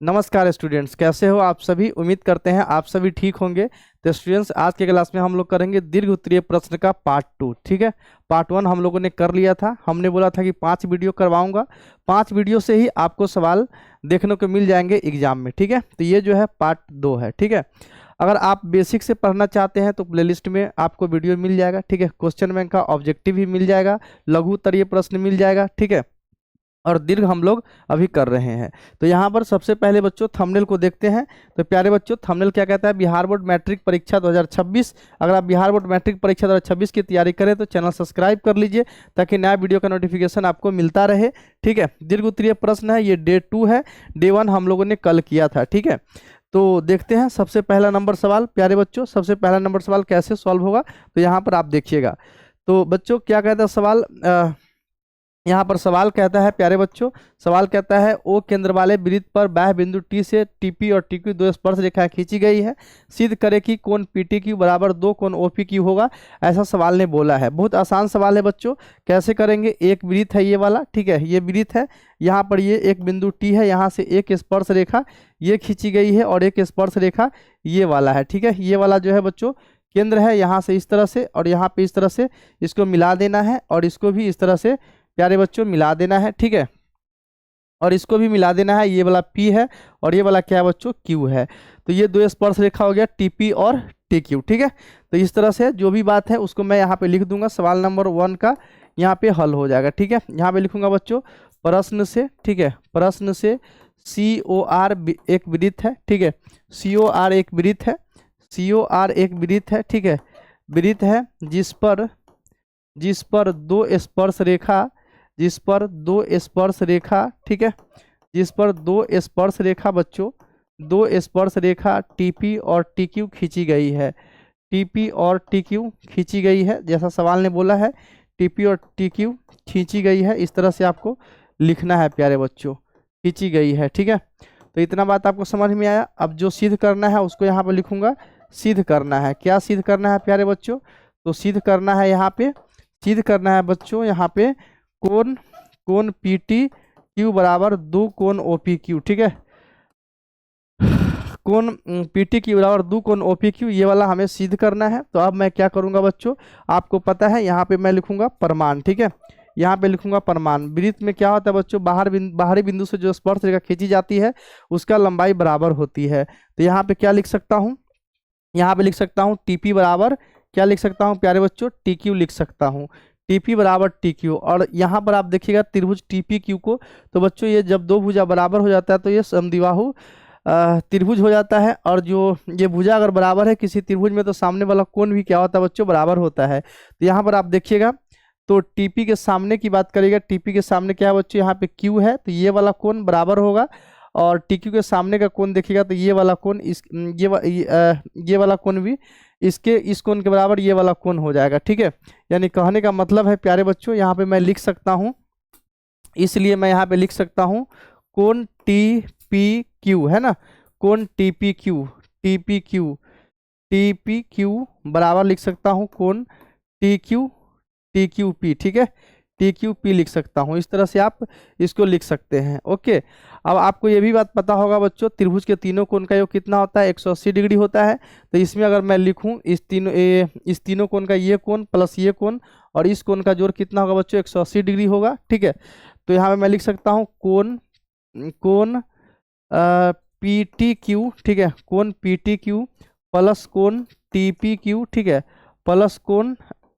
नमस्कार स्टूडेंट्स, कैसे हो आप सभी। उम्मीद करते हैं आप सभी ठीक होंगे। तो स्टूडेंट्स, आज के क्लास में हम लोग करेंगे दीर्घ उत्तरीय प्रश्न का पार्ट 2। ठीक है, पार्ट 1 हम लोगों ने कर लिया था। हमने बोला था कि 5 वीडियो करवाऊंगा, 5 वीडियो से ही आपको सवाल देखने को मिल जाएंगे एग्जाम में। ठीक है, तो ये जो है पार्ट 2 है। ठीक है, अगर आप बेसिक से पढ़ना चाहते हैं तो प्लेलिस्ट में आपको वीडियो मिल जाएगा। ठीक है, क्वेश्चन बैंक का ऑब्जेक्टिव भी मिल जाएगा, लघु उत्तरीय प्रश्न मिल जाएगा। ठीक है, और दीर्घ हम लोग अभी कर रहे हैं। तो यहाँ पर सबसे पहले बच्चों थंबनेल को देखते हैं। तो प्यारे बच्चों, थंबनेल क्या कहता है? बिहार बोर्ड मैट्रिक परीक्षा 2026। अगर आप बिहार बोर्ड मैट्रिक परीक्षा 2026 की तैयारी करें तो चैनल सब्सक्राइब कर लीजिए ताकि नया वीडियो का नोटिफिकेशन आपको मिलता रहे। ठीक है, दीर्घ उत्तरीय प्रश्न है, ये डे 2 है। डे 1 हम लोगों ने कल किया था। ठीक है, तो देखते हैं सबसे पहला नंबर सवाल। प्यारे बच्चों, सबसे पहला नंबर सवाल कैसे सॉल्व होगा तो यहाँ पर आप देखिएगा। तो बच्चों क्या कहता है सवाल, यहाँ पर सवाल कहता है, प्यारे बच्चों सवाल कहता है ओ केंद्र वाले वृत्त पर बाह्य बिंदु टी से टीपी और टीक्यू दो स्पर्श रेखाएं खींची गई है। सिद्ध करे कि कोण पीटी क्यू बराबर 2 कोण ओपी क्यू होगा। ऐसा सवाल ने बोला है। बहुत आसान सवाल है बच्चों। कैसे करेंगे? एक वृत्त है ये वाला, ठीक है, ये वृत्त है। यहाँ पर ये एक बिंदु टी है, यहाँ से एक स्पर्श रेखा ये खींची गई है और एक स्पर्श रेखा ये वाला है। ठीक है, ये वाला जो है बच्चों केंद्र है, यहाँ से इस तरह से और यहाँ पे इस तरह से इसको मिला देना है और इसको भी इस तरह से प्यारे बच्चों मिला देना है। ठीक है, और इसको भी मिला देना है। ये वाला P है और ये वाला क्या है बच्चों? Q है। तो ये दो स्पर्श रेखा हो गया TP और TQ। ठीक है, तो इस तरह से जो भी बात है उसको मैं यहाँ पे लिख दूंगा। सवाल नंबर 1 का यहाँ पे हल हो जाएगा। ठीक है, यहाँ पे लिखूंगा बच्चों प्रश्न से। ठीक है, प्रश्न से COR एक वृत्त है। ठीक है, COR एक वृत्त है, COR एक वृत्त है। ठीक है, वृत्त है जिस पर दो स्पर्श रेखा ठीक है, जिस पर दो स्पर्श रेखा बच्चों, दो स्पर्श रेखा टीपी और टीक्यू खींची गई है। टीपी और टीक्यू खींची गई है, जैसा सवाल ने बोला है टीपी और टीक्यू खींची गई है। इस तरह से आपको लिखना है प्यारे बच्चों, खींची गई है। ठीक है, तो इतना बात आपको समझ में आया। अब जो सिद्ध करना है उसको यहाँ पर लिखूंगा। सिद्ध करना है, क्या सिद्ध करना है प्यारे बच्चों? तो सिद्ध करना है यहाँ पे, सिद्ध करना है बच्चों यहाँ पे कोण पीटी क्यू बराबर 2 कोण ओपी क्यू। ठीक है, कोण पीटी क्यू बराबर 2 कोण ओपी क्यू, ये वाला हमें सिद्ध करना है। तो अब मैं क्या करूंगा बच्चों, आपको पता है यहाँ पे मैं लिखूंगा प्रमाण। ठीक है, यहाँ पे लिखूंगा प्रमाण। वृत्त में क्या होता है बच्चों? बाहरी बिंदु से जो स्पर्श रेखा खींची जाती है उसका लंबाई बराबर होती है। तो यहाँ पे क्या लिख सकता हूँ? यहाँ पे लिख सकता हूँ टीपी बराबर क्या लिख सकता हूँ प्यारे बच्चों? टीक्यू लिख सकता हूँ। टीपी बराबर टीक्यू। और यहाँ पर आप देखिएगा त्रिभुज टीपी क्यू को, तो बच्चों ये जब दो भुजा बराबर हो जाता है तो ये समद्विबाहु त्रिभुज हो जाता है। और जो ये भुजा अगर बराबर है किसी त्रिभुज में तो सामने वाला कोण भी क्या होता है बच्चों? बराबर होता है। तो यहाँ पर आप देखिएगा, तो टीपी के सामने की बात करिएगा, टीपी के सामने क्या है बच्चों? यहाँ पे क्यू है, तो ये वाला कोण बराबर होगा। और टीक्यू के सामने का कोण देखिएगा तो ये वाला कोण ये वाला कोण भी इस कोण के बराबर ये वाला कोण हो जाएगा। ठीक है, यानी कहने का मतलब है प्यारे बच्चों, यहाँ पे मैं लिख सकता हूँ, इसलिए मैं यहाँ पे लिख सकता हूँ कोण TPQ है ना, कोण TPQ बराबर लिख सकता हूँ कोण TQP। ठीक है, TQP लिख सकता हूँ। इस तरह से आप इसको लिख सकते हैं। ओके, अब आपको ये भी बात पता होगा बच्चों, त्रिभुज के तीनों कोण का योग कितना होता है? 180 डिग्री होता है। तो इसमें अगर मैं लिखूं इस तीनों कोण का ये कोण प्लस ये कोण और इस कोण का जोड़ कितना होगा बच्चों? 180 डिग्री होगा। ठीक है, तो यहाँ पे मैं लिख सकता हूँ कोण PTQ। ठीक है, कोण PTQ प्लस कोण TPQ। ठीक है, प्लस कोण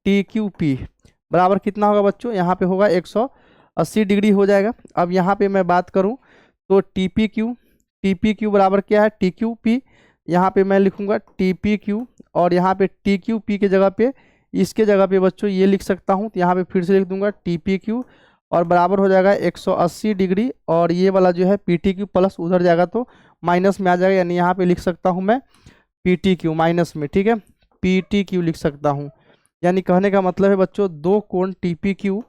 TQP बराबर कितना होगा बच्चों? यहाँ पे होगा 180 डिग्री हो जाएगा। अब यहाँ पे मैं बात करूँ तो TPQ बराबर क्या है? TQP। यहाँ पे मैं लिखूंगा TPQ और यहाँ पे TQP के जगह पे, इसके जगह पे बच्चों ये लिख सकता हूँ। तो यहाँ पे फिर से लिख दूंगा TPQ और बराबर हो जाएगा 180 डिग्री। और ये वाला जो है PTQ प्लस उधर जाएगा तो माइनस में आ जाएगा, यानी यहाँ पे लिख सकता हूँ मैं PTQ माइनस में। ठीक है, PTQ लिख सकता हूँ। यानी कहने का मतलब है बच्चों दो कोण TPQ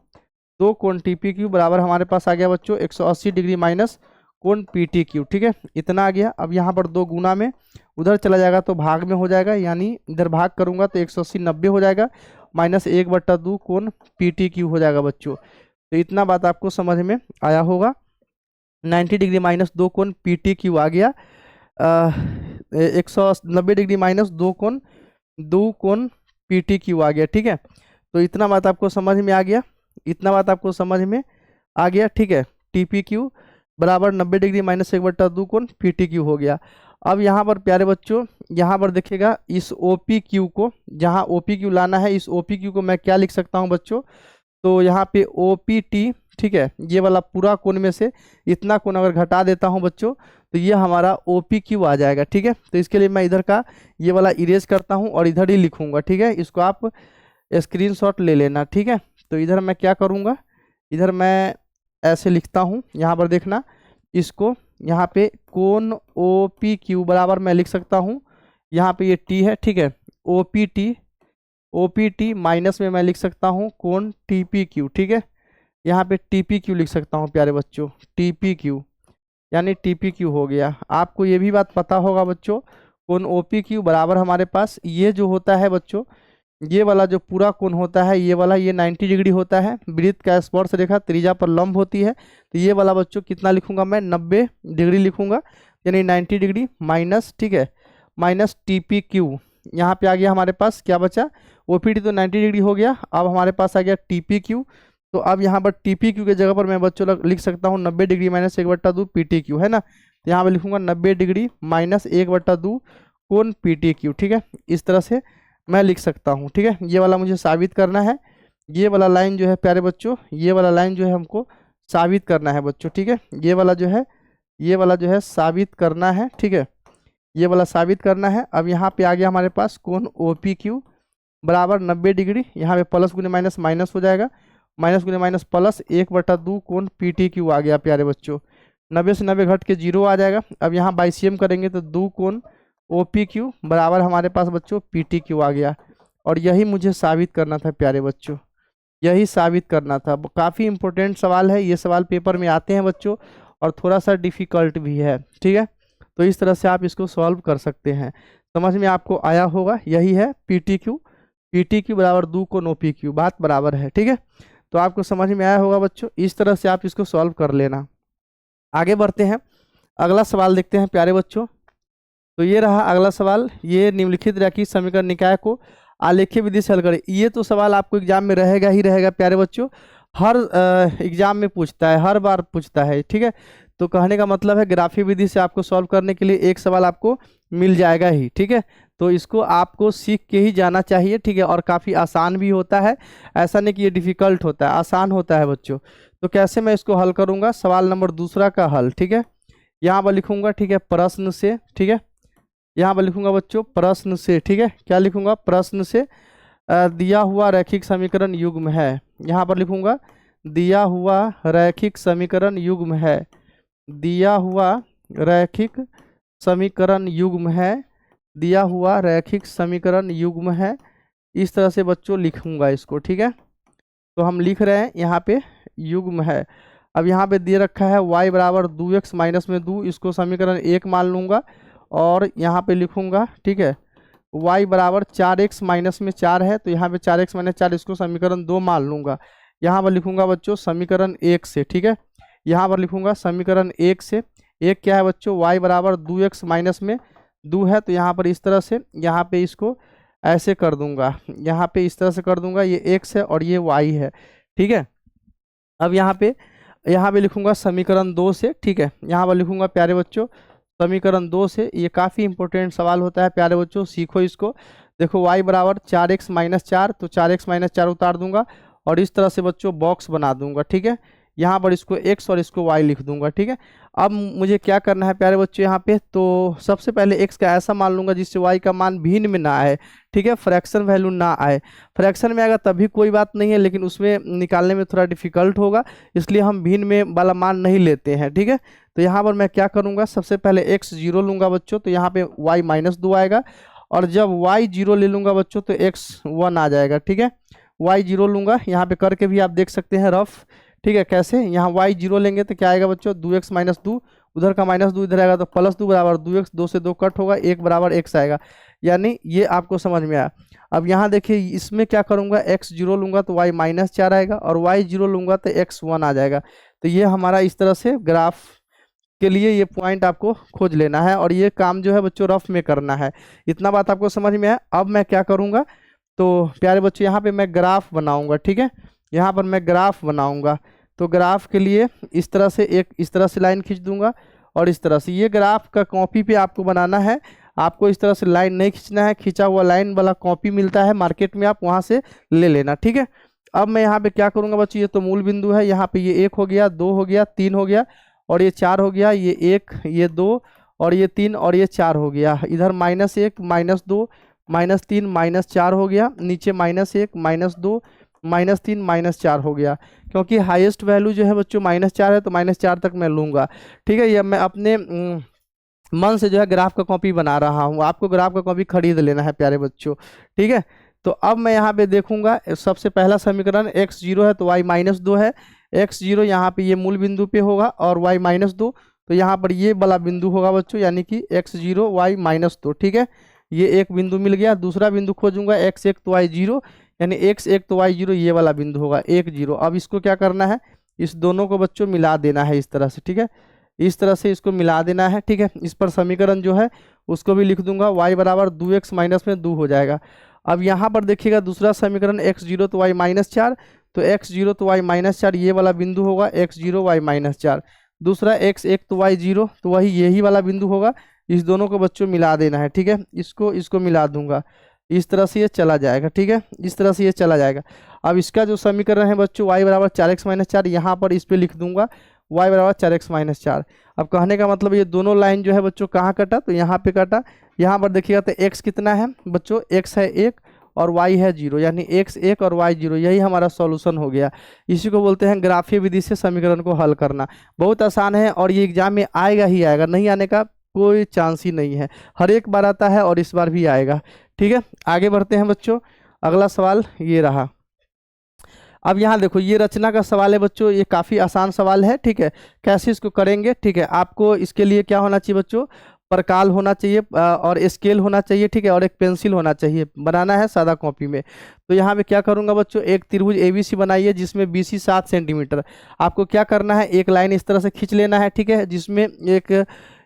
बराबर हमारे पास आ गया बच्चों 180 डिग्री माइनस कोण PTQ। ठीक है, इतना आ गया। अब यहाँ पर 2 गुना में उधर चला जाएगा तो भाग में हो जाएगा, यानी इधर भाग करूंगा तो 180 90 हो जाएगा, माइनस 1/2 कोण PTQ हो जाएगा बच्चों। तो इतना बात आपको समझ में आया होगा। 90 डिग्री माइनस 2 कोण पीटी क्यू आ गया। 190 डिग्री माइनस 2 कोण पीटी क्यू आ गया। ठीक है, तो इतना बात आपको समझ में आ गया, इतना बात आपको समझ में आ गया। ठीक है, टीपी क्यू बराबर 90 डिग्री माइनस 1/2 कोण पीटी क्यू हो गया। अब यहाँ पर प्यारे बच्चों, यहाँ पर देखिएगा इस ओपी क्यू को, जहाँ ओपी क्यू लाना है, इस ओपी क्यू को मैं क्या लिख सकता हूँ बच्चों, तो यहाँ पे OPT, ठीक है, ये वाला पूरा कोण में से इतना कोण अगर घटा देता हूँ बच्चों, तो ये हमारा OPQ आ जाएगा। ठीक है, तो इसके लिए मैं इधर का ये वाला इरेज करता हूँ और इधर ही लिखूंगा। ठीक है, इसको आप स्क्रीनशॉट ले लेना। ठीक है, तो इधर मैं क्या करूँगा, इधर मैं ऐसे लिखता हूँ, यहाँ पर देखना इसको, यहाँ पे कोण OPQ बराबर मैं लिख सकता हूँ, यहाँ पे ये T है। ठीक है, OPT माइनस में मैं लिख सकता हूँ कोण TPQ। ठीक है, यहाँ पे TPQ लिख सकता हूँ प्यारे बच्चों, TPQ यानी TPQ हो गया। आपको ये भी बात पता होगा बच्चों, कोण OPQ बराबर हमारे पास ये जो होता है बच्चों, ये वाला जो पूरा कोण होता है, ये वाला, ये 90 डिग्री होता है। वृत्त का स्पर्श रेखा त्रिज्या पर लंब होती है, तो ये वाला बच्चों कितना लिखूंगा मैं, 90 डिग्री लिखूंगा, यानी 90 डिग्री माइनस, ठीक है, माइनस TPQ। यहाँ पे आ गया हमारे पास, क्या बचा, OPT तो 90 डिग्री हो गया, अब हमारे पास आ गया TPQ। तो अब यहाँ पर TPQ के जगह पर मैं बच्चों लिख सकता हूँ 90 डिग्री माइनस 1/2 PTQ, है ना। तो यहाँ पर लिखूंगा 90 डिग्री माइनस 1/2 कोण PTQ। ठीक है, इस तरह से मैं लिख सकता हूँ। ठीक है, ये वाला मुझे साबित करना है, ये वाला लाइन जो है प्यारे बच्चों, ये वाला लाइन जो है हमको साबित करना है बच्चों। ठीक है, ये वाला जो है, ये वाला जो है साबित करना है। ठीक है, ये वाला साबित करना है। अब यहाँ पे आ गया हमारे पास कोण OPQ बराबर 90 डिग्री, यहाँ पे प्लस गुने माइनस माइनस हो जाएगा, माइनस गुने माइनस प्लस 1/2 कोण PTQ आ गया प्यारे बच्चों। 90 से 90 घट के 0 आ जाएगा। अब यहाँ बाइसियम करेंगे तो 2 कोण OPQ बराबर हमारे पास बच्चों PTQ आ गया। और यही मुझे साबित करना था प्यारे बच्चों, यही साबित करना था। काफ़ी इंपॉर्टेंट सवाल है, ये सवाल पेपर में आते हैं बच्चों, और थोड़ा सा डिफ़िकल्ट भी है। ठीक है, तो इस तरह से आप इसको सॉल्व कर सकते हैं। समझ में आपको आया होगा, यही है PTQ बराबर 2 कोण OPQ, बात बराबर है। ठीक है, तो आपको समझ में आया होगा बच्चों, इस तरह से आप इसको सॉल्व कर लेना। आगे बढ़ते हैं, अगला सवाल देखते हैं प्यारे बच्चों। तो ये रहा अगला सवाल, ये निम्नलिखित रैखिक समीकरण निकाय को आलेखीय विधि से हल करें। ये तो सवाल आपको एग्जाम में रहेगा ही रहेगा प्यारे बच्चों, हर एग्जाम में पूछता है, हर बार पूछता है। ठीक है, तो कहने का मतलब है ग्राफीय विधि से आपको सॉल्व करने के लिए एक सवाल आपको मिल जाएगा ही। ठीक है, तो इसको आपको सीख के ही जाना चाहिए। ठीक है, और काफ़ी आसान भी होता है, ऐसा नहीं कि ये डिफ़िकल्ट होता है, आसान होता है बच्चों। तो कैसे मैं इसको हल करूँगा, सवाल नंबर दूसरा का हल। ठीक है, यहाँ पर लिखूँगा, ठीक है, प्रश्न से। ठीक है, यहाँ पर लिखूंगा बच्चों प्रश्न से। ठीक है, क्या लिखूंगा, प्रश्न से दिया हुआ रैखिक समीकरण युग्म है। यहाँ पर लिखूंगा दिया हुआ रैखिक समीकरण युग्म है, दिया हुआ रैखिक समीकरण युग्म है, दिया हुआ रैखिक समीकरण युग्म है। इस तरह से बच्चों लिखूंगा इसको। ठीक है, तो हम लिख रहे हैं यहाँ पे युग्म है। अब यहाँ पे दे रखा है y बराबर 2x माइनस में 2, इसको समीकरण 1 मान लूँगा, और यहाँ पे लिखूंगा, ठीक है, y बराबर 4x माइनस में 4 है, तो यहाँ पे 4x माइनस 4, इसको समीकरण 2 मान लूँगा। यहाँ पर लिखूंगा बच्चों समीकरण 1 से। ठीक है, यहाँ पर लिखूंगा समीकरण 1 से। एक क्या है बच्चों, y बराबर 2x माइनस में 2 है, तो यहाँ पर इस तरह से, यहाँ पे इसको ऐसे कर दूंगा, यहाँ पे इस तरह से कर दूंगा, ये x है और ये y है। ठीक है, अब यहाँ पे लिखूंगा समीकरण 2 से। ठीक है, यहाँ पर लिखूंगा प्यारे बच्चों समीकरण 2 से। ये काफ़ी इंपॉर्टेंट सवाल होता है प्यारे बच्चों, सीखो इसको। देखो y बराबर 4x माइनस 4, तो 4x माइनस 4 उतार दूंगा और इस तरह से बच्चों बॉक्स बना दूंगा। ठीक है, यहाँ पर इसको x और इसको y लिख दूंगा। ठीक है, अब मुझे क्या करना है प्यारे बच्चों, यहाँ पे तो सबसे पहले x का ऐसा मान लूंगा जिससे y का मान भिन्न में ना आए। ठीक है, फ्रैक्शन वैल्यू ना आए, फ्रैक्शन में आएगा तभी कोई बात नहीं है, लेकिन उसमें निकालने में थोड़ा डिफिकल्ट होगा, इसलिए हम भिन्न में वाला मान नहीं लेते हैं। ठीक है, तो यहाँ पर मैं क्या करूँगा, सबसे पहले x 0 लूँगा बच्चों, तो यहाँ पे y माइनस 2 आएगा, और जब y 0 ले लूँगा बच्चों तो x 1 आ जाएगा। ठीक है, y 0 लूँगा, यहाँ पे करके भी आप देख सकते हैं रफ। ठीक है, कैसे, यहाँ y 0 लेंगे तो क्या आएगा बच्चों, 2x माइनस 2, उधर का माइनस 2 इधर आएगा, तो प्लस 2 बराबर 2x, 2 से 2 कट होगा, 1 बराबर x आएगा। यानी ये आपको समझ में आया। अब यहाँ देखिए इसमें क्या करूँगा, x 0 लूँगा तो y माइनस 4 आएगा, और y 0 लूँगा तो x 1 आ जाएगा। तो ये हमारा इस तरह से ग्राफ इसके लिए ये पॉइंट आपको खोज लेना है और ये काम जो है बच्चों रफ में करना है। इतना बात आपको समझ में है। अब मैं क्या करूँगा, तो प्यारे बच्चों यहाँ पे मैं ग्राफ बनाऊँगा, ठीक है। यहाँ पर मैं ग्राफ बनाऊँगा, तो ग्राफ के लिए इस तरह से लाइन खींच दूंगा और इस तरह से। ये ग्राफ का कॉपी पे आपको बनाना है, आपको इस तरह से लाइन नहीं खींचना है। खींचा हुआ लाइन वाला कॉपी मिलता है मार्केट में, आप वहाँ से ले लेना, ठीक है। अब मैं यहाँ पे क्या करूँगा बच्चों, ये तो मूल बिंदु है। यहाँ पे ये 1 हो गया, 2 हो गया, 3 हो गया और ये 4 हो गया। ये 1, ये 2 और ये 3 और ये 4 हो गया। इधर -1, -2, -3, -4 हो गया। नीचे -1, -2, -3, -4 हो गया। क्योंकि हाईएस्ट वैल्यू जो है बच्चों -4 है, तो -4 तक मैं लूँगा, ठीक है। ये मैं अपने मन से जो है ग्राफ का कॉपी बना रहा हूँ, आपको ग्राफ का कॉपी खरीद लेना है प्यारे बच्चों, ठीक है। तो अब मैं यहाँ पे देखूंगा, सबसे पहला समीकरण x0 है तो y -2 है। x0 यहाँ पे ये मूल बिंदु पे होगा और y -2, तो यहाँ पर ये वाला बिंदु होगा बच्चों, यानी कि x0 y -2, ठीक है। ये एक बिंदु मिल गया। दूसरा बिंदु खोजूंगा x1 तो y0, यानी x1 तो y0 ये वाला बिंदु होगा 1 0। अब इसको क्या करना है, इस दोनों को बच्चों मिला देना है इस तरह से, ठीक है। इस तरह से इसको मिला देना है, ठीक है। इस पर समीकरण जो है उसको भी लिख दूंगा, y बराबर 2x माइनस में 2 हो जाएगा। अब यहाँ पर देखिएगा दूसरा समीकरण x0 तो y -4, तो x0 तो y -4 ये वाला बिंदु होगा x0 y -4। दूसरा x1 तो y0 तो वही यही वाला बिंदु होगा। इस दोनों को बच्चों मिला देना है, ठीक है। इसको मिला दूंगा, इस तरह से ये चला जाएगा, ठीक है। इस तरह से ये चला जाएगा। अब इसका जो समीकरण है बच्चों y बराबर 4x -4, यहाँ पर इस पे लिख दूंगा y बराबर 4x -4। अब कहने का मतलब ये दोनों लाइन जो है बच्चों कहाँ कटा, तो यहाँ पे कटा। यहाँ पर देखिएगा तो x कितना है बच्चों, x है 1 और y है 0, यानी x 1 और y 0, यही हमारा सॉल्यूशन हो गया। इसी को बोलते हैं ग्राफीय विधि से समीकरण को हल करना। बहुत आसान है और ये एग्जाम में आएगा ही आएगा, नहीं आने का कोई चांस ही नहीं है। हर एक बार आता है और इस बार भी आएगा, ठीक है। आगे बढ़ते हैं बच्चों, अगला सवाल ये रहा। अब यहाँ देखो ये रचना का सवाल है बच्चों, ये काफ़ी आसान सवाल है, ठीक है। कैसे इसको करेंगे, ठीक है। आपको इसके लिए क्या होना चाहिए बच्चों, प्रकाल होना चाहिए और स्केल होना चाहिए, ठीक है, और एक पेंसिल होना चाहिए। बनाना है सादा कॉपी में। तो यहाँ पे क्या करूँगा बच्चों, एक त्रिभुज ABC बनाइए जिसमें BC 7 सेंटीमीटर। आपको क्या करना है, एक लाइन इस तरह से खींच लेना है, ठीक है, जिसमें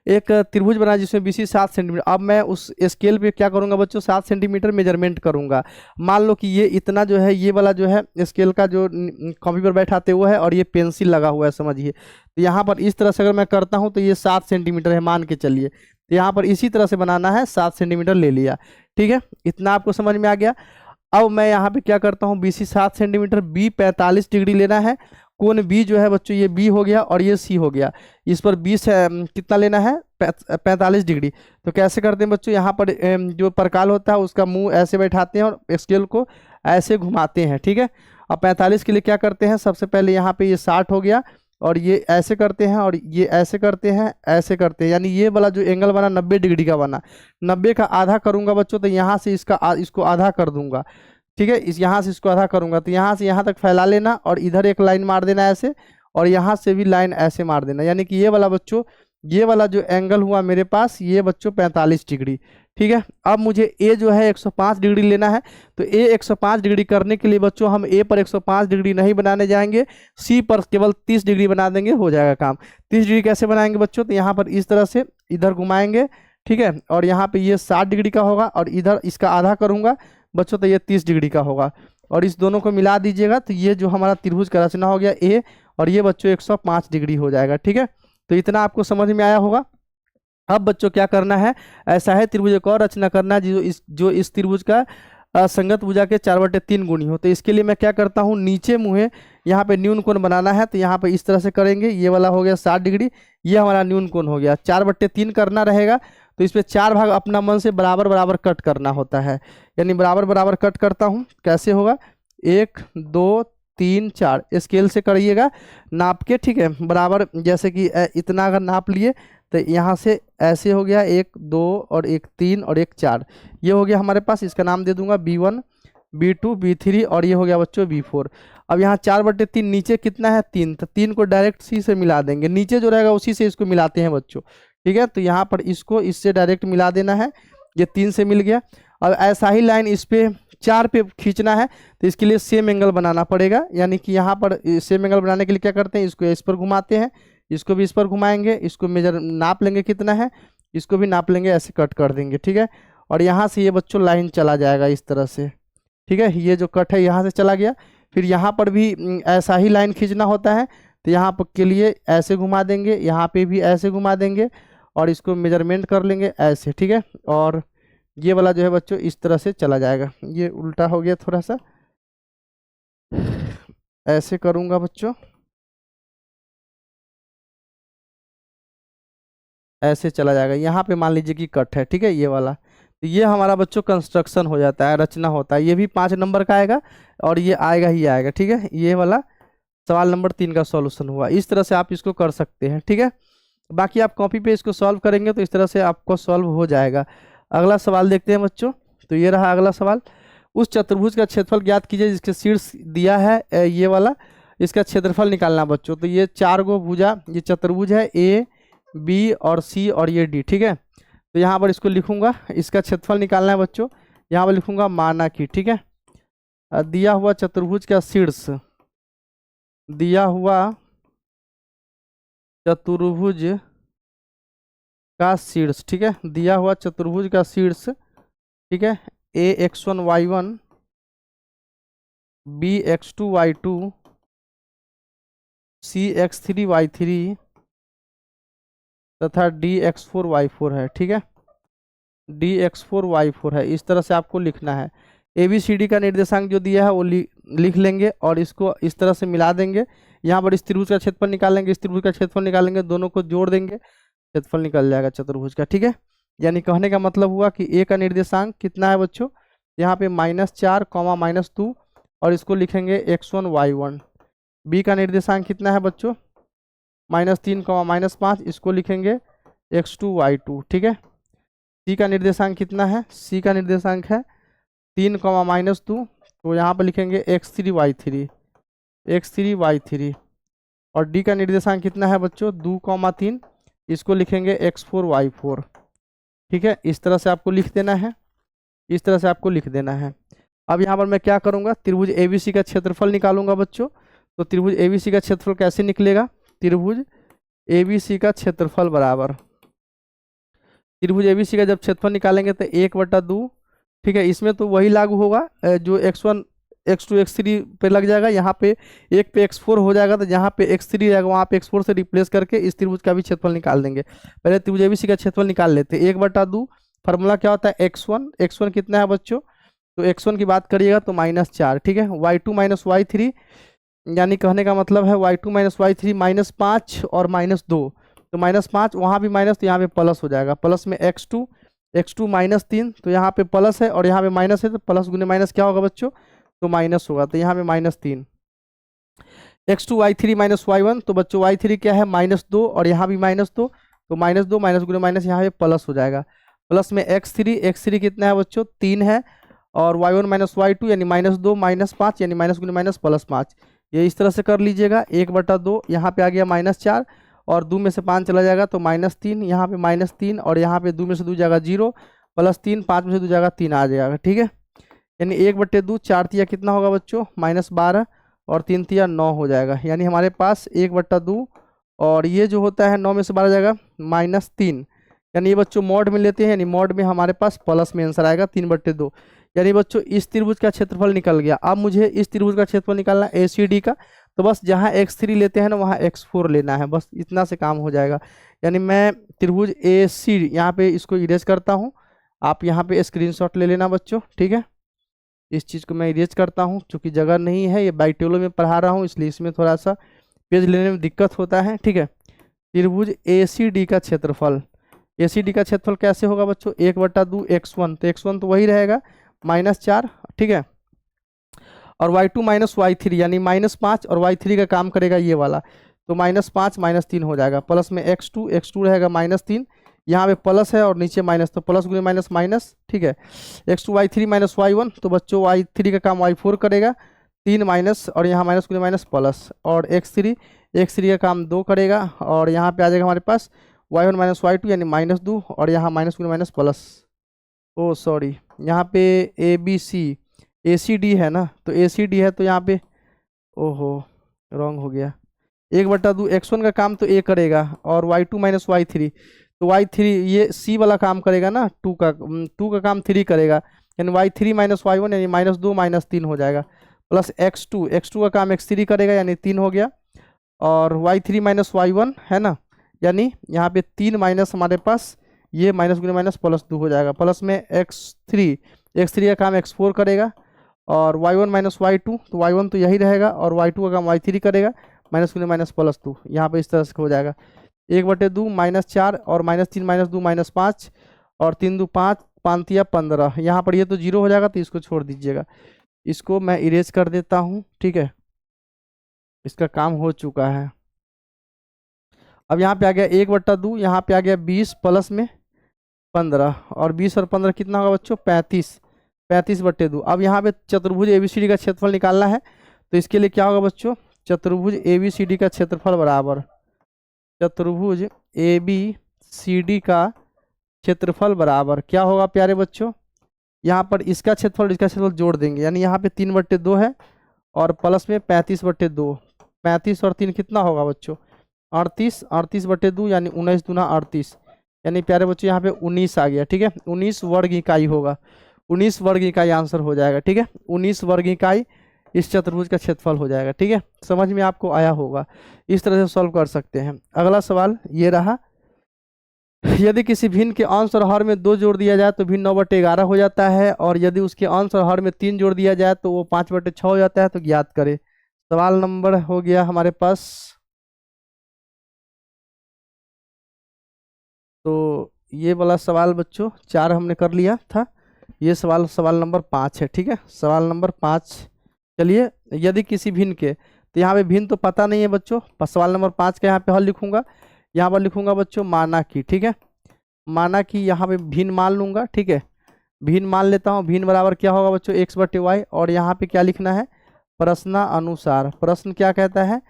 एक त्रिभुज बना जिसमें BC 7 सेंटीमीटर। अब मैं उस स्केल पे क्या करूंगा बच्चों, 7 सेंटीमीटर मेजरमेंट करूंगा। मान लो कि ये इतना जो है, ये वाला जो है स्केल का जो कॉपी पर बैठाते हुए है और ये पेंसिल लगा हुआ है, समझिए। तो यहाँ पर इस तरह से अगर मैं करता हूँ तो ये 7 सेंटीमीटर है मान के चलिए। तो यहाँ पर इसी तरह से बनाना है, 7 सेंटीमीटर ले लिया, ठीक है। इतना आपको समझ में आ गया। अब मैं यहाँ पे क्या करता हूँ, BC 7 सेंटीमीटर, B 45 डिग्री लेना है। कोण B जो है बच्चों ये B हो गया और ये C हो गया। इस पर 20 कितना लेना है, 45 डिग्री। तो कैसे करते हैं बच्चों, यहाँ पर जो प्रकाल होता है उसका मुंह ऐसे बैठाते हैं और स्केल को ऐसे घुमाते हैं, ठीक है। अब 45 के लिए क्या करते हैं, सबसे पहले यहाँ पे ये 60 हो गया और ये ऐसे करते हैं और ये ऐसे करते हैं, ऐसे करते हैं, यानी ये वाला जो एंगल बना 90 डिग्री का बना। 90 का आधा करूँगा बच्चों, तो यहाँ से इसको आधा कर दूंगा, ठीक है। यहाँ से इसको आधा करूंगा, तो यहाँ से यहाँ तक फैला लेना और इधर एक लाइन मार देना ऐसे, और यहाँ से भी लाइन ऐसे मार देना, यानी कि ये वाला बच्चों, ये वाला जो एंगल हुआ मेरे पास ये बच्चों 45 डिग्री, ठीक है। अब मुझे ए जो है 105 डिग्री लेना है। तो ए 105 डिग्री करने के लिए बच्चों हम ए पर 105 डिग्री नहीं बनाने जाएंगे, सी पर केवल 30 डिग्री बना देंगे, हो जाएगा काम। 30 डिग्री कैसे बनाएंगे बच्चों, तो यहाँ पर इस तरह से इधर घुमाएंगे, ठीक है, और यहाँ पे ये 60 डिग्री का होगा और इधर इसका आधा करूँगा बच्चों, तो ये 30 डिग्री का होगा। और इस दोनों को मिला दीजिएगा तो ये जो हमारा त्रिभुज का रचना हो गया ए, और ये बच्चों 105 डिग्री हो जाएगा, ठीक है। तो इतना आपको समझ में आया होगा। अब बच्चों क्या करना है, ऐसा है त्रिभुज एक और रचना करना है जो इस त्रिभुज का संगत भुजा के 4/3 गुणी हो। तो इसके लिए मैं क्या करता हूँ, नीचे मुँहे यहाँ पे न्यून कोण बनाना है, तो यहाँ पे इस तरह से करेंगे। ये वाला हो गया 60 डिग्री, ये हमारा न्यून कोण हो गया। 4/3 करना रहेगा, तो इस पर 4 भाग अपना मन से बराबर बराबर कट करना होता है, यानी बराबर बराबर कट करता हूँ। कैसे होगा, 1 2 3 4 स्केल से करिएगा नाप के, ठीक है, बराबर। जैसे कि इतना अगर नाप लिए तो यहाँ से ऐसे हो गया 1 2 और 1 3 और 1 4, ये हो गया हमारे पास। इसका नाम दे दूंगा B1 B2 B3 और ये हो गया बच्चों B4। अब यहाँ 4/3 नीचे कितना है 3, तो 3 को डायरेक्ट सी से मिला देंगे, नीचे जो रहेगा उसी से इसको मिलाते हैं बच्चों, ठीक है। तो यहाँ पर इसको इससे डायरेक्ट मिला देना है, ये 3 से मिल गया। अब ऐसा ही लाइन इस पे 4 पे खींचना है, तो इसके लिए सेम एंगल बनाना पड़ेगा, यानी कि यहाँ पर सेम एंगल बनाने के लिए क्या करते हैं, इसको इस पर घुमाते हैं, इसको भी इस पर घुमाएंगे, इसको मेजर नाप लेंगे कितना है, इसको भी नाप लेंगे, ऐसे कट कर देंगे, ठीक है। और यहाँ से ये बच्चों लाइन चला जाएगा इस तरह से, ठीक है। ये जो कट है यहाँ से चला गया। फिर यहाँ पर भी ऐसा ही लाइन खींचना होता है, तो यहाँ पर के लिए ऐसे घुमा देंगे, यहाँ पे भी ऐसे घुमा देंगे और इसको मेजरमेंट कर लेंगे ऐसे, ठीक है। और ये वाला जो है बच्चों इस तरह से चला जाएगा। ये उल्टा हो गया थोड़ा सा, ऐसे करूँगा बच्चों, ऐसे चला जाएगा। यहाँ पे मान लीजिए कि कट है, ठीक है, ये वाला। तो ये हमारा बच्चों कंस्ट्रक्शन हो जाता है, रचना होता है। ये भी 5 नंबर का आएगा और ये आएगा ही आएगा, ठीक है। ये वाला सवाल नंबर 3 का सॉल्यूशन हुआ। इस तरह से आप इसको कर सकते हैं, ठीक है। बाकी आप कॉपी पे इसको सॉल्व करेंगे तो इस तरह से आपको सॉल्व हो जाएगा। अगला सवाल देखते हैं बच्चों। तो ये रहा अगला सवाल। उस चतुर्भुज का क्षेत्रफल ज्ञात कीजिए जिसके शीर्ष दिया है ये वाला, इसका क्षेत्रफल निकालना बच्चों। तो ये 4 गो भुजा, ये चतुर्भुज है, ए बी और सी और ये डी, ठीक है। तो यहाँ पर इसको लिखूंगा, इसका क्षेत्रफल निकालना है बच्चों। यहाँ पर लिखूंगा माना कि, ठीक है, दिया हुआ चतुर्भुज का शीर्ष, दिया हुआ चतुर्भुज का शीर्ष, ठीक है, दिया हुआ चतुर्भुज का शीर्ष, ठीक है, ए x1 y1 B x2 y2 सी x3 y3 तथा डी x4 y4 है, ठीक है, डी x4 y4 है। इस तरह से आपको लिखना है। ए बी सी डी का निर्देशांक जो दिया है वो लिख लेंगे और इसको इस तरह से मिला देंगे। यहाँ पर इस त्रिभुज का क्षेत्रफल निकालेंगे, इस त्रिभुज का क्षेत्रफल निकालेंगे, दोनों को जोड़ देंगे, क्षेत्रफल निकल जाएगा चतुर्भुज का, ठीक है। यानी कहने का मतलब हुआ कि ए का निर्देशांक कितना है बच्चों, यहाँ पे -4 -2 और इसको लिखेंगे x1 y1। बी का निर्देशांक कितना है बच्चों, -3 -5, इसको लिखेंगे x2 y2, ठीक है। सी का निर्देशांक कितना है, सी का निर्देशांक है 3 -2, तो यहाँ पर लिखेंगे x3 y3, x3 y3। और डी का निर्देशांक कितना है बच्चों, 2 3, इसको लिखेंगे x4 y4, ठीक है। इस तरह से आपको लिख देना है, इस तरह से आपको लिख देना है। अब यहाँ पर मैं क्या करूँगा, त्रिभुज एबीसी का क्षेत्रफल निकालूंगा बच्चों। तो त्रिभुज एबीसी का क्षेत्रफल कैसे निकलेगा, त्रिभुज एबीसी का क्षेत्रफल बराबर, त्रिभुज एबीसी का जब क्षेत्रफल निकालेंगे तो 1/2, ठीक है। इसमें तो वही लागू होगा जो x1 x2 x3 पे लग जाएगा, यहाँ पे 1 पे x4 हो जाएगा, तो जहाँ पे x3 रहेगा वहाँ पे x4 से रिप्लेस करके इस त्रिभुज का भी क्षेत्रफल निकाल देंगे। पहले त्रिभुज एबीसी का क्षेत्रफल निकाल लेते हैं। 1/2 फार्मूला क्या होता है, x1, x1 कितना है बच्चों, तो x1 की बात करिएगा तो -4, ठीक है। y2 - y3, यानी कहने का मतलब है y2 - y3 -5 और -2, तो -5 वहाँ भी माइनस, तो यहाँ पे प्लस हो जाएगा। प्लस में x2 -3, तो यहाँ पे प्लस है और यहाँ पे माइनस है, तो प्लस गुने माइनस क्या होगा बच्चों, तो माइनस होगा, तो यहाँ पे -3। x2 y3 -y1, तो बच्चों y3 क्या है -2 और यहाँ भी -2, तो -2 माइनस गुने माइनस यहाँ पे प्लस हो जाएगा। प्लस में x3 कितना है बच्चों, 3 है, और y1 - y2 यानी -2 -5 यानी माइनस गुने माइनस +5। ये इस तरह से कर लीजिएगा। 1/2 यहाँ पे आ गया -4 और 2 में से 5 चला जाएगा तो -3, यहाँ पे -3 और यहाँ पे 2 में से 2 जाएगा 0, +3, 5 में से 2 जाएगा 3 आ जाएगा, ठीक है। यानी 1/2, 4 तिया कितना होगा बच्चों, -12 और 3 तिया 9 हो जाएगा। यानी हमारे पास 1/2 और ये जो होता है 9 में से 12 जाएगा -3, यानी ये बच्चों मॉड में लेते हैं, यानी मॉड में हमारे पास प्लस में आंसर आएगा 3/2। यानी बच्चों इस त्रिभुज का क्षेत्रफल निकल गया। अब मुझे इस त्रिभुज का क्षेत्रफल निकालना है ACD का, तो बस जहाँ x3 लेते हैं ना वहाँ x4 लेना है, बस इतना से काम हो जाएगा। यानी मैं त्रिभुज AC यहाँ पे इसको इरेज करता हूँ, आप यहाँ पे स्क्रीनशॉट ले लेना बच्चों, ठीक है। इस चीज़ को मैं इरेज करता हूँ, चूँकि जगह नहीं है, ये बाइटेलो में पढ़ा रहा हूँ इसलिए इसमें थोड़ा सा पेज लेने में दिक्कत होता है, ठीक है। त्रिभुज ACD का क्षेत्रफल, ACD का क्षेत्रफल कैसे होगा बच्चों, 1/2 x1, तो x1 तो वही रहेगा -4, ठीक है। और y2 - y3 यानी -5 और y3 का काम करेगा ये वाला, तो -5 -3 हो जाएगा। प्लस में x2 रहेगा -3, यहाँ पे प्लस है और नीचे माइनस, तो प्लस गुने माइनस माइनस, ठीक है। x2 y3 - y1, तो बच्चों y3 का काम y4 करेगा, 3 माइनस और यहाँ माइनस गुने माइनस प्लस, और x3 का काम 2 करेगा और यहाँ पे आ जाएगा हमारे पास y1 - y2 यानी -2 और यहाँ माइनस गुने माइनस प्लस, ओ सॉरी यहाँ पे ACD है ना, तो ACD है तो यहाँ पे ओहो रॉन्ग हो गया, 1/2 x1 का काम तो ए करेगा और y2 माइनस y3, तो y3 ये c वाला काम करेगा ना, 2 का काम 3 करेगा, यानी y3 माइनस y1 यानी -2 -3 हो जाएगा, प्लस x2 का काम x3 करेगा यानी 3 हो गया, और y3 माइनस y1 है ना, यानी यहाँ पे 3 माइनस हमारे पास ये माइनस गुने माइनस प्लस 2 हो जाएगा, प्लस में x3 का काम x4 करेगा, और y1 माइनस y2, तो y1 तो यही रहेगा और y2 का काम y3 करेगा, माइनस गुने माइनस प्लस 2, यहाँ पे इस तरह से हो जाएगा 1/2 -4 और -3 -2 -5 और 3 2 5 5 या 15, यहाँ पर ये तो 0 हो जाएगा तो इसको छोड़ दीजिएगा, इसको मैं इरेज कर देता हूँ, ठीक है, इसका काम हो चुका है। अब यहाँ पे आ गया 1/2, यहाँ पे आ गया 20 प्लस में 15, और 20 और 15 कितना होगा बच्चों 35/2। अब यहाँ पे चतुर्भुज ABCD का क्षेत्रफल निकालना है, तो इसके लिए क्या होगा बच्चों, चतुर्भुज ABCD का क्षेत्रफल बराबर चतुर्भुज ABCD का क्षेत्रफल बराबर क्या होगा प्यारे बच्चों, यहाँ पर इसका क्षेत्रफल जोड़ देंगे, यानी यहाँ पे 3/2 है और प्लस में 35/2, 35 और 3 कितना होगा बच्चों 38/2 यानी 19 दूना 38, यानी प्यारे बच्चों यहाँ पे 19 आ गया, ठीक है, 19 वर्ग इकाई होगा, 19 वर्ग इकाई आंसर हो जाएगा, ठीक है, 19 वर्ग इकाई इस चतुर्भुज का क्षेत्रफल हो जाएगा, ठीक है, समझ में आपको आया होगा, इस तरह से सॉल्व कर सकते हैं। अगला सवाल ये रहा, यदि किसी भिन्न के अंश और हर में 2 जोड़ दिया जाए तो भिन्न 9/11 हो जाता है, और यदि उसके अंश और हर में 3 जोड़ दिया जाए तो वो 5/6 हो जाता है, तो ज्ञात करें। सवाल नंबर हो गया हमारे पास, तो ये वाला सवाल बच्चों 4 हमने कर लिया था, ये सवाल नंबर 5 है, ठीक है, सवाल नंबर 5। चलिए, यदि किसी भिन्न के, तो यहाँ पे भिन्न तो पता नहीं है बच्चों, सवाल नंबर 5 का यहाँ पे हल लिखूंगा, यहाँ पर लिखूंगा बच्चों माना कि, ठीक है, माना कि यहाँ पे भिन्न मान लूंगा, ठीक है, भिन्न मान लेता हूँ, भिन्न बराबर क्या होगा बच्चों x/y, और यहाँ पे क्या लिखना है प्रश्नानुसार, प्रश्न क्या कहता है,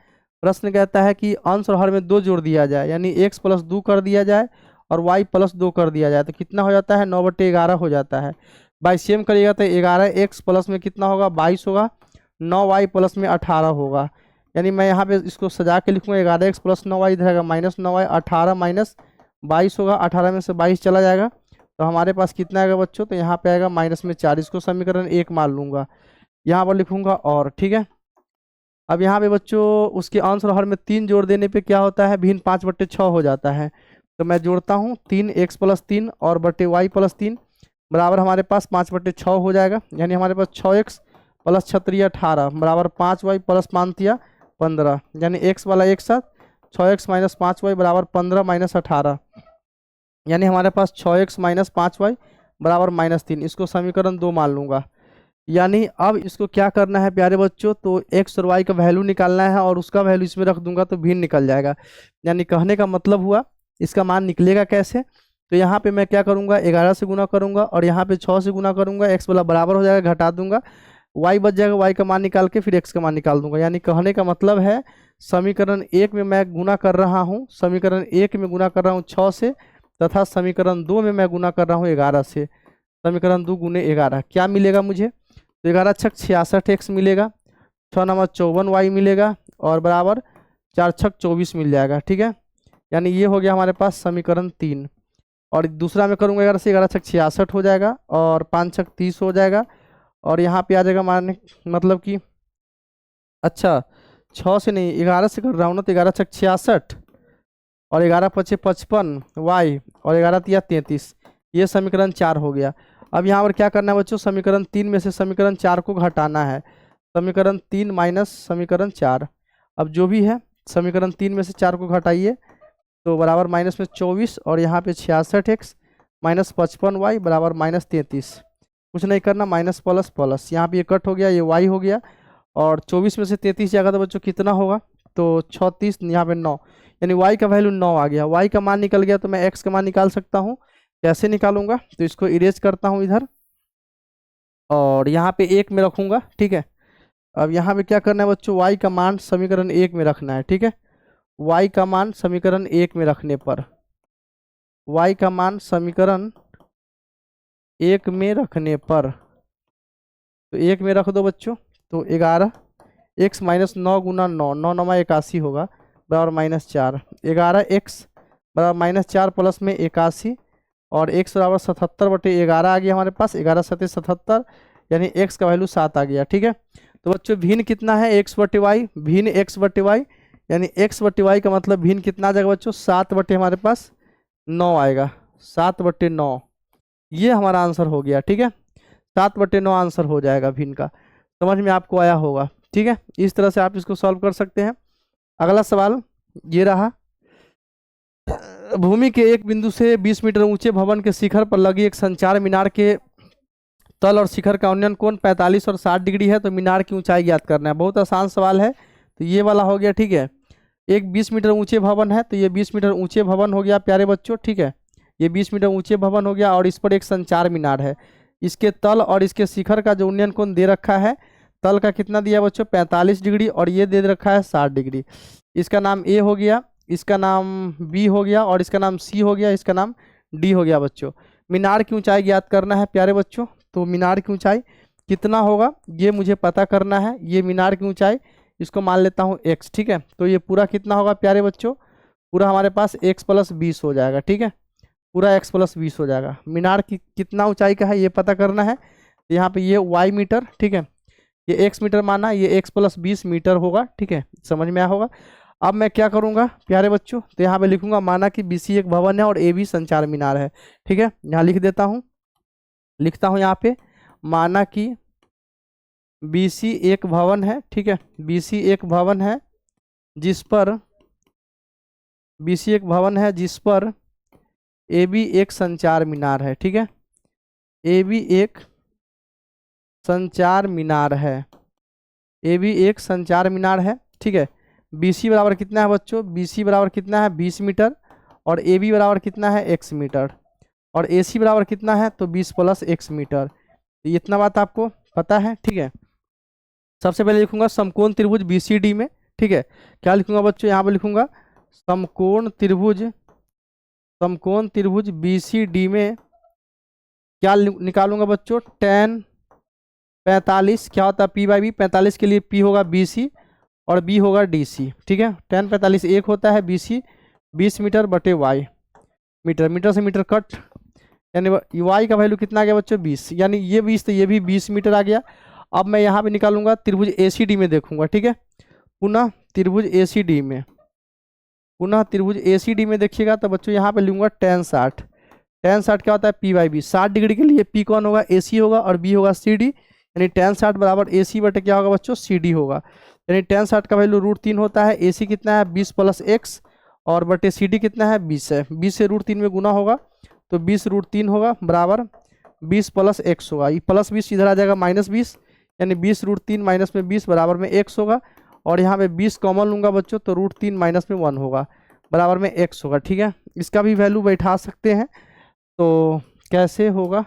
प्रश्न कहता है कि अंश और हर में 2 जोड़ दिया जाए, यानी x + 2 कर दिया जाए और y + 2 कर दिया जाए, तो कितना हो जाता है 9/11 हो जाता है, बाई सेम करिएगा तो 11x प्लस में कितना होगा 22 होगा, 9y प्लस में 18 होगा, यानी मैं यहाँ पे इसको सजा के लिखूंगा 11x प्लस 9y, इधर आएगा -9y, 18 माइनस 22 होगा, 18 में से 22 चला जाएगा, तो हमारे पास कितना आएगा बच्चों, तो यहाँ पे आएगा -4, इसको समीकरण 1 मान लूंगा, यहाँ पर लिखूंगा और, ठीक है। अब यहाँ पे बच्चों उसके अंश और हर में 3 जोड़ देने पे क्या होता है, भिन्न 5/6 हो जाता है, तो मैं जोड़ता हूँ 3x + 3 और बटे y + 3 बराबर हमारे पास 5/6 हो जाएगा, यानी हमारे पास 6x + 6 = 18 बराबर 5y + 5 = 15, यानी x वाला एक साथ 6x - 5y बराबर 15 - 18, यानी हमारे पास 6x - 5y बराबर -3, इसको समीकरण 2 मान लूंगा। यानी अब इसको क्या करना है प्यारे बच्चों, तो x और y का वैल्यू निकालना है और उसका वैल्यू इसमें रख दूंगा तो भिन्न निकल जाएगा, यानी कहने का मतलब हुआ इसका मान निकलेगा कैसे, तो यहाँ पे मैं क्या करूँगा 11 से गुना करूँगा और यहाँ पे 6 से गुना करूँगा, x वाला बराबर हो जाएगा, घटा दूंगा, y बच जाएगा, y का मान निकाल के फिर x का मान निकाल दूंगा, यानी कहने का मतलब है समीकरण 1 में मैं गुना कर रहा हूँ, समीकरण 1 में गुना कर रहा हूँ 6 से, तथा समीकरण 2 में मैं गुना कर रहा हूँ 11 से, समीकरण 2 × 11 क्या मिलेगा मुझे, तो 11 × 6 = 66x मिलेगा, 6 × 9 = 54y मिलेगा और बराबर 4 × 6 = 24 मिल जाएगा, ठीक है, यानी ये हो गया हमारे पास समीकरण 3। और दूसरा में करूँगा 11 से 11 × 6 = 66 हो जाएगा और 5 × 6 = 30 हो जाएगा, और यहाँ पे आ जाएगा मानने मतलब कि, अच्छा 6 से नहीं 11 से कर रहा हूँ ना, तो 11 × 6 = 66 और 11 × 5 = 55 y और 11 × 3 = 33, ये समीकरण 4 हो गया। अब यहाँ पर क्या करना है बच्चों, समीकरण 3 में से समीकरण 4 को घटाना है, समीकरण 3 माइनस समीकरण 4, अब जो भी है समीकरण 3 में से 4 को घटाइए तो बराबर माइनस में 24 और यहाँ पे 66x - 55y बराबर -33, कुछ नहीं करना, माइनस प्लस प्लस, यहाँ पे ये कट हो गया, ये y हो गया, और 24 में से 33 जाएगा तो बच्चों कितना होगा, तो 36, यहाँ पे 9, यानी y का वैल्यू 9 आ गया, y का मान निकल गया, तो मैं x का मान निकाल सकता हूँ, कैसे निकालूंगा, तो इसको इरेज करता हूँ इधर और यहाँ पे 1 में रखूंगा, ठीक है। अब यहाँ पे क्या करना है बच्चों, y का मान समीकरण 1 में रखना है, ठीक है, y का मान समीकरण 1 में रखने पर, y का मान समीकरण 1 में रखने पर, तो 1 में रख दो बच्चों, तो 11 x - 9 × 9, 9 × 9 = 81 होगा, बराबर -4, 11x बराबर -4 प्लस में 81 और x बराबर 77/11 आ गया हमारे पास, 11 सत्ते 77, यानी x का वैल्यू 7 आ गया। ठीक है, तो बच्चों भिन्न कितना है, x/y, भिन्न x/y, यानी x/y का मतलब भिन्न कितना आ जाएगा बच्चों, 7 हमारे पास 9 आएगा, 7/9, ये हमारा आंसर हो गया। ठीक है, 7/9 आंसर हो जाएगा भिन्न का। समझ में आपको आया होगा। ठीक है, इस तरह से आप इसको सॉल्व कर सकते हैं। अगला सवाल ये रहा, भूमि के एक बिंदु से 20 मीटर ऊंचे भवन के शिखर पर लगी एक संचार मीनार के तल और शिखर का उन्नयन कोण 45 और 60 डिग्री है, तो मीनार की ऊंचाई ज्ञात करना है। बहुत आसान सवाल है, तो ये वाला हो गया। ठीक है, एक 20 मीटर ऊंचे भवन है, तो ये 20 मीटर ऊंचे भवन हो गया प्यारे बच्चों। ठीक है, ये 20 मीटर ऊंचे भवन हो गया और इस पर एक संचार मीनार है। इसके तल और इसके शिखर का जो उन्नयन कोण दे रखा है, तल का कितना दिया बच्चों, 45 डिग्री, और ये दे रखा है 60 डिग्री। इसका नाम ए हो गया, इसका नाम बी हो गया, और इसका नाम सी हो गया, इसका नाम डी हो गया बच्चों। मीनार की ऊंचाई ज्ञात करना है प्यारे बच्चों, तो मीनार की ऊंचाई कितना होगा ये मुझे पता करना है। ये मीनार की ऊंचाई, इसको मान लेता हूँ x। ठीक है, तो ये पूरा कितना होगा प्यारे बच्चों, पूरा हमारे पास x + 20 हो जाएगा। ठीक है, पूरा x + 20 हो जाएगा। मीनार की कितना ऊंचाई का है ये पता करना है, तो यहाँ पे ये y मीटर, ठीक है, ये x मीटर माना, ये x + 20 मीटर होगा। ठीक है, समझ में आया होगा। अब मैं क्या करूँगा प्यारे बच्चों, तो यहाँ पे लिखूंगा माना कि BC एक भवन है और AB संचार मीनार है। ठीक है, यहाँ लिख देता हूँ, लिखता हूँ यहाँ पे, माना कि BC एक भवन है। ठीक है, BC एक भवन है जिस पर BC एक भवन है जिस पर AB एक संचार मीनार है। ठीक है, AB एक संचार मीनार है, AB एक संचार मीनार है। ठीक है, BC बराबर कितना है बच्चों, BC बराबर कितना है 20 मीटर, और AB बराबर कितना है x मीटर, और AC बराबर कितना है, तो 20 + x मीटर। तो इतना बात आपको पता है। ठीक है, सबसे पहले लिखूंगा समकोण त्रिभुज BCD में। ठीक है, क्या लिखूंगा बच्चों, यहाँ पे लिखूंगा समकोण त्रिभुज BCD में क्या निकालूंगा बच्चों, tan 45 क्या होता है P/B, 45 के लिए P होगा BC और B होगा DC। ठीक है, tan 45 एक होता है BC 20 मीटर/y मीटर, मीटर से मीटर कट, यानी y का वैल्यू कितना आ गया बच्चों 20, यानी ये 20 तो ये भी 20 मीटर आ गया। अब मैं यहाँ पे निकालूंगा त्रिभुज ACD में देखूंगा। ठीक है, पुनः त्रिभुज ACD में देखिएगा, तो बच्चों यहाँ पे लूंगा tan 60। tan 60 क्या होता है P/B, 60 डिग्री के लिए P कौन होगा, AC होगा, और B होगा CD, यानी tan 60 बराबर AC बटे क्या होगा बच्चों, CD होगा। यानी tan 60 का वैल्यू √3 होता है। AC कितना है 20 + x, और बटे CD कितना है 20 है, 20 से √3 में गुना होगा, तो 20 √3 होगा बराबर 20 + x होगा। ये +20 इधर आ जाएगा -20, यानी 20 √3 माइनस में 20 बराबर में x होगा, और यहाँ पे 20 कॉमन लूंगा बच्चों, तो √3 माइनस में 1 होगा बराबर में x होगा। ठीक है, इसका भी वैल्यू बैठा सकते हैं, तो कैसे होगा,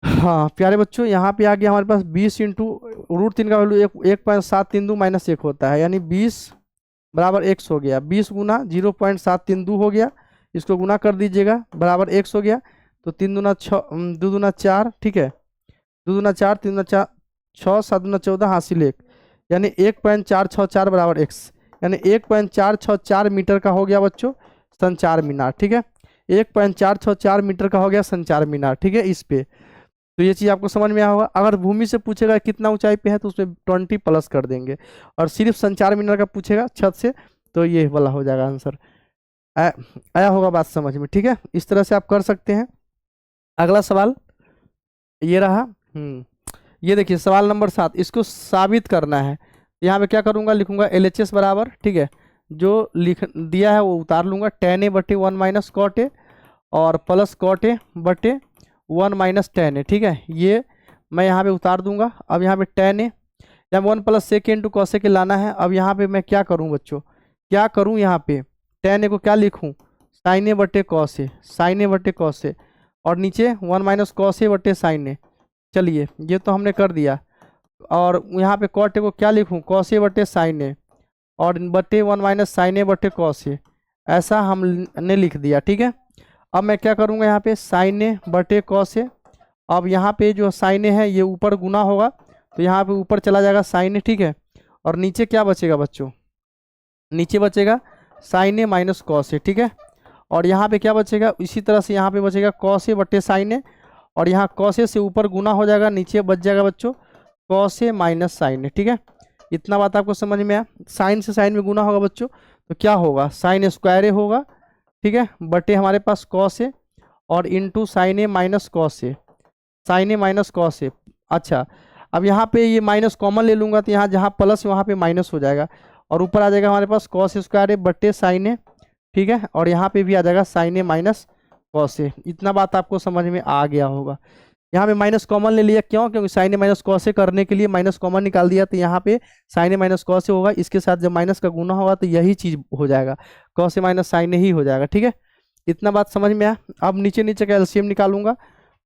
हाँ प्यारे बच्चों यहाँ पे आ गया हमारे पास 20 × √3 का वैल्यू 1.732 - 1 होता है, यानी 20 बराबर x हो गया, 20 गुना 0.732 हो गया, इसको गुना कर दीजिएगा बराबर x हो गया, तो 3 दूना 6, 2 दूना 4, ठीक है, 2 दूना 4, 3 दूना 4, 6, 7 दूना 14, हासिल 1, यानी 1.464 बराबर x, यानी 1.464 मीटर का हो गया बच्चों संचार मीनार। ठीक है, 1.464 मीटर का हो गया संचार मीनार। ठीक है, इस पे तो ये चीज़ आपको समझ में आया होगा। अगर भूमि से पूछेगा कितना ऊंचाई पे है, तो उसमें 20 प्लस कर देंगे, और सिर्फ संचार मीनार का पूछेगा छत से, तो ये वाला हो जाएगा आंसर। आया होगा बात समझ में। ठीक है, इस तरह से आप कर सकते हैं। अगला सवाल ये रहा, ये देखिए सवाल नंबर 7, इसको साबित करना है। यहाँ पे क्या करूँगा, लिखूंगा LHS बराबर, ठीक है, जो लिख दिया है वो उतार लूंगा, tan A बटे 1 - cot A, और प्लस cot A बटे 1 - tan A। ठीक है, ये मैं यहाँ पे उतार दूंगा। अब यहाँ पे tan A, जब 1 + sec × cos A के लाना है। अब यहाँ पे मैं क्या करूँ बच्चों, क्या करूँ, यहाँ पे tan A को क्या लिखूँ, sin A बटे cos A, sin A बटे cos A, और नीचे 1 - cos A बटे sin A। चलिए ये तो हमने कर दिया, और यहाँ पे cot A को क्या लिखूँ, cos A बटे sin A, और बटे 1 - sin A बटे cos A, ऐसा हमने लिख दिया। ठीक है, अब मैं क्या करूँगा, यहाँ पे sin A बटे cos A, अब यहाँ पे जो sin A है ये ऊपर गुना होगा, तो यहाँ पे ऊपर चला जाएगा sin A। ठीक है, और नीचे क्या बचेगा बच्चों, नीचे बचेगा साइन ए माइनस कॉस ए, ठीक है। और यहाँ पे क्या बचेगा, इसी तरह से यहाँ पे बचेगा कॉस ए बटे साइन ए, और यहाँ कॉस ए से ऊपर गुना हो जाएगा, नीचे बच जाएगा बच्चों कॉस ए माइनस साइन ए, ठीक है। इतना बात आपको समझ में आया। साइन से साइन में गुना होगा बच्चों, तो क्या होगा, साइन स्क्वायर ए होगा, ठीक है, बटे हमारे पास कॉस ए और into sin A minus cos A, sin A minus cos ए। अच्छा, अब यहाँ पे ये माइनस कॉमन ले लूँगा, तो यहाँ जहाँ प्लस वहाँ पे माइनस हो जाएगा, और ऊपर आ जाएगा हमारे पास कॉस स्क्वायर ए बट्टे साइन ए, ठीक है। और यहाँ पे भी आ जाएगा साइन ए माइनस कॉस ए। इतना बात आपको समझ में आ गया होगा। यहाँ पे माइनस कॉमन ले लिया, क्यों, क्योंकि साइन ए माइनस कॉस ए करने के लिए माइनस कॉमन निकाल दिया, तो यहाँ पे साइन ए माइनस कॉस ए होगा, इसके साथ जब माइनस का गुना होगा तो यही चीज़ हो जाएगा, कॉस ए माइनस साइन ए ही हो जाएगा, ठीक है। इतना बात समझ में आया। अब नीचे नीचे का एलसीएम निकालूंगा,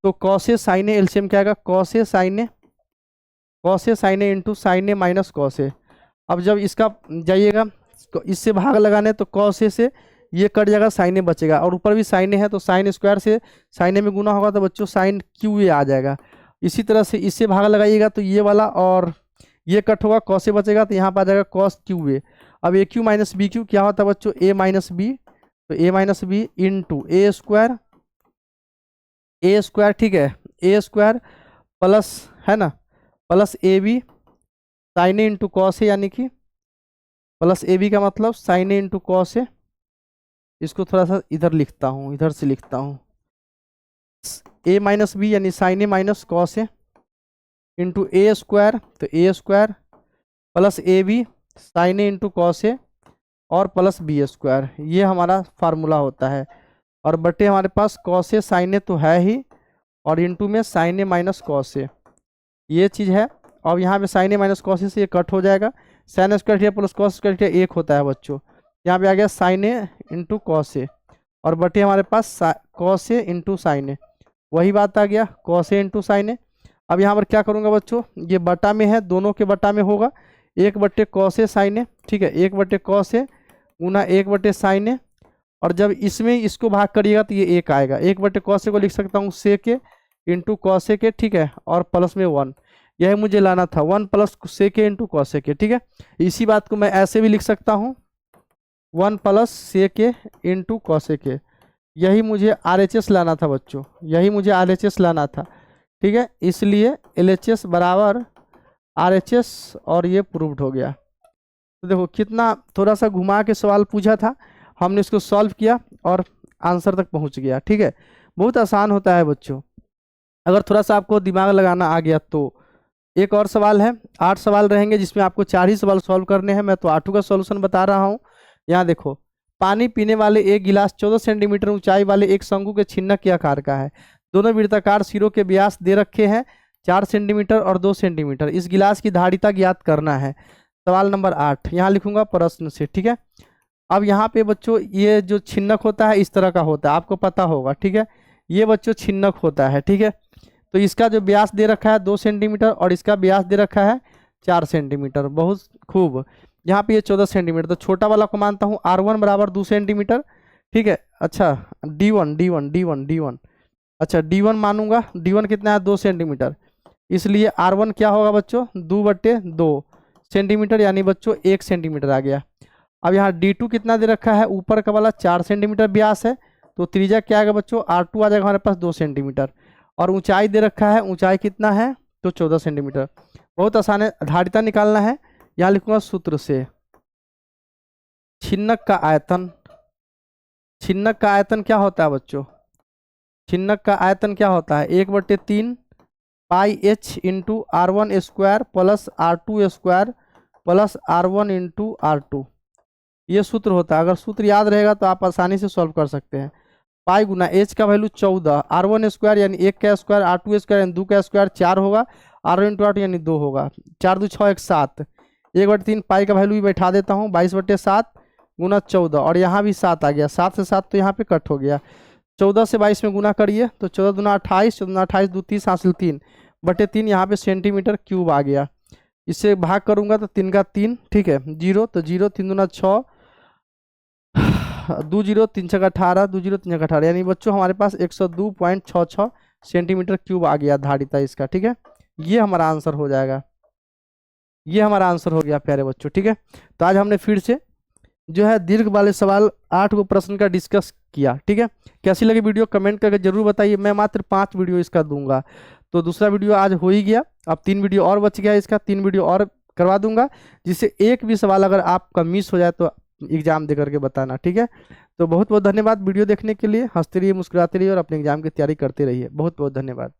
तो cos A sin A LCM क्या आएगा, cos A sin A into sin A minus cos A. अब जब इसका जाइएगा इससे भाग लगाने, तो कॉस ए से ये कट जाएगा, साइन ए बचेगा, और ऊपर भी साइन ए है, तो साइन स्क्वायर से साइन ए में गुना होगा, तो बच्चों साइन क्यू ए आ जाएगा। इसी तरह से इससे भाग लगाइएगा, तो ये वाला और ये कट होगा, कॉस ए बचेगा, तो यहाँ पर आ जाएगा कॉस क्यू ए। अब A cube minus B cube क्या होता है बच्चों, ए माइनस बी, तो A minus B into A square, ठीक है, ए स्क्वायर प्लस, है ना, plus A B sine A into cos A, यानी कि प्लस ए बी का मतलब sine A into cos A. इसको थोड़ा सा इधर लिखता हूँ, इधर से लिखता हूँ, ए माइनस बी यानी sine A minus cos A into A square, तो A square plus A B sine A into cos A और प्लस बी स्क्वायर, ये हमारा फार्मूला होता है। और बटे हमारे पास कॉस ए साइन ए तो है ही, और इंटू में साइन ए माइनस कॉस ए, ये चीज़ है। और यहाँ पे साइन ए माइनस कॉस ए से ये कट हो जाएगा, sine square theta plus cos square theta एक होता है बच्चों। यहाँ पे आ गया sign A into cos A, और बटे हमारे पास कॉस ए इंटू साइन ए, वही बात आ गया, कॉस ए इंटू साइन ए। अब यहाँ पर क्या करूँगा बच्चों, ये बटा में है, दोनों के बटा में होगा, एक बटे कॉस ए साइन ए, ठीक है, एक बटे कॉस ए गुना एक बटे साइन ए, और जब इसमें इसको भाग करिएगा तो ये एक आएगा, एक बटे कॉस ए को लिख सकता हूँ सेक ए इंटू कॉस ए के, ठीक है, और प्लस में 1, यही मुझे लाना था, 1 प्लस सेक ए इंटू कॉस ए के, ठीक है। इसी बात को मैं ऐसे भी लिख सकता हूँ, 1 प्लस सेक ए इंटू कॉस ए के, यही मुझे RHS लाना था बच्चों, यही मुझे RHS लाना था, ठीक है। इसलिए LHS बराबर RHS, और ये प्रूव्ड हो गया। तो देखो कितना थोड़ा सा घुमा के सवाल पूछा था, हमने इसको सॉल्व किया और आंसर तक पहुंच गया, ठीक है। बहुत आसान होता है बच्चों, अगर थोड़ा सा आपको दिमाग लगाना आ गया तो। एक और सवाल है, 8 सवाल रहेंगे जिसमें आपको 4 ही सवाल सॉल्व करने हैं, मैं तो 8 का सॉल्यूशन बता रहा हूँ। यहाँ देखो, पानी पीने वाले एक गिलास 14 सेंटीमीटर ऊंचाई वाले एक शंकु के छिन्नक के आकार का है, दोनों वृत्ताकार सिरों के व्यास दे रखे हैं 4 सेंटीमीटर और 2 सेंटीमीटर, इस गिलास की धारिता ज्ञात करना है। सवाल नंबर 8 यहाँ लिखूंगा प्रश्न से, ठीक है। अब यहाँ पे बच्चों ये जो छिन्नक होता है इस तरह का होता है, आपको पता होगा, ठीक है, ये बच्चों छिन्नक होता है, ठीक है। तो इसका जो व्यास दे रखा है 2 सेंटीमीटर और इसका व्यास दे रखा है 4 सेंटीमीटर, बहुत खूब। यहाँ पे ये 14 सेंटीमीटर, तो छोटा वाला को मानता हूँ R1 बराबर 2 सेंटीमीटर, ठीक है। अच्छा D1 अच्छा D1 मानूंगा, D1 कितना है 2 सेंटीमीटर, इसलिए R1 क्या होगा बच्चों 2/2 सेंटीमीटर, यानी बच्चों 1 सेंटीमीटर आ गया। अब यहाँ D2 कितना दे रखा है, ऊपर का वाला 4 सेंटीमीटर व्यास है, तो त्रिज्या क्या आएगा बच्चों R2 आ जाएगा हमारे पास 2 सेंटीमीटर, और ऊंचाई दे रखा है, ऊंचाई कितना है तो 14 सेंटीमीटर। बहुत आसान है, धारिता निकालना है। यहाँ लिखूंगा सूत्र से, छिन्नक का आयतन, छिन्नक का आयतन क्या होता है बच्चों, छिन्नक का आयतन क्या होता है 1/3 पाई H into R1 square plus R2 square plus R1 into R2, ये सूत्र होता है। अगर सूत्र याद रहेगा तो आप आसानी से सॉल्व कर सकते हैं। पाई गुना H का वैल्यू 14, R1 स्क्वायर यानी 1 का स्क्वायर, R2 स्क्वायर यानी 2 का स्क्वायर 4 होगा, R1 इंटू R2 यानी 2 होगा, 4 2 6 1 7, 1/3 पाई का वैल्यू भी बैठा देता हूँ 22/7 गुना 14, और यहाँ भी 7 आ गया, 7 से 7 तो यहाँ पे कट हो गया, 14 से 22 में गुना करिए तो 14 दूना 28, 14 28 2 30 हासिल 3/3, यहाँ पे सेंटीमीटर क्यूब आ गया। इससे भाग करूंगा तो 3 का 3, ठीक है, 0 तो 0, 3 दूना 6, 2 0 3 6 18, 2 0 3 18, यानी बच्चों हमारे पास 102.66 सेंटीमीटर क्यूब आ गया धारिता इसका, ठीक है। ये हमारा आंसर हो जाएगा, ये हमारा आंसर हो गया प्यारे बच्चों, ठीक है। तो आज हमने फिर से जो है दीर्घ वाले सवाल 8 गो प्रश्न का डिस्कस किया। ठीक है, कैसी लगी वीडियो कमेंट करके जरूर बताइए। मैं मात्र 5 वीडियो इसका दूंगा, तो दूसरा वीडियो आज हो ही गया, अब 3 वीडियो और बच गया इसका, 3 वीडियो और करवा दूंगा, जिससे एक भी सवाल अगर आपका मिस हो जाए तो एग्जाम दे करके बताना। ठीक है, तो बहुत बहुत धन्यवाद वीडियो देखने के लिए। हंसते रहिए, मुस्कुराते रहिए और अपने एग्जाम की तैयारी करते रहिए। बहुत बहुत धन्यवाद।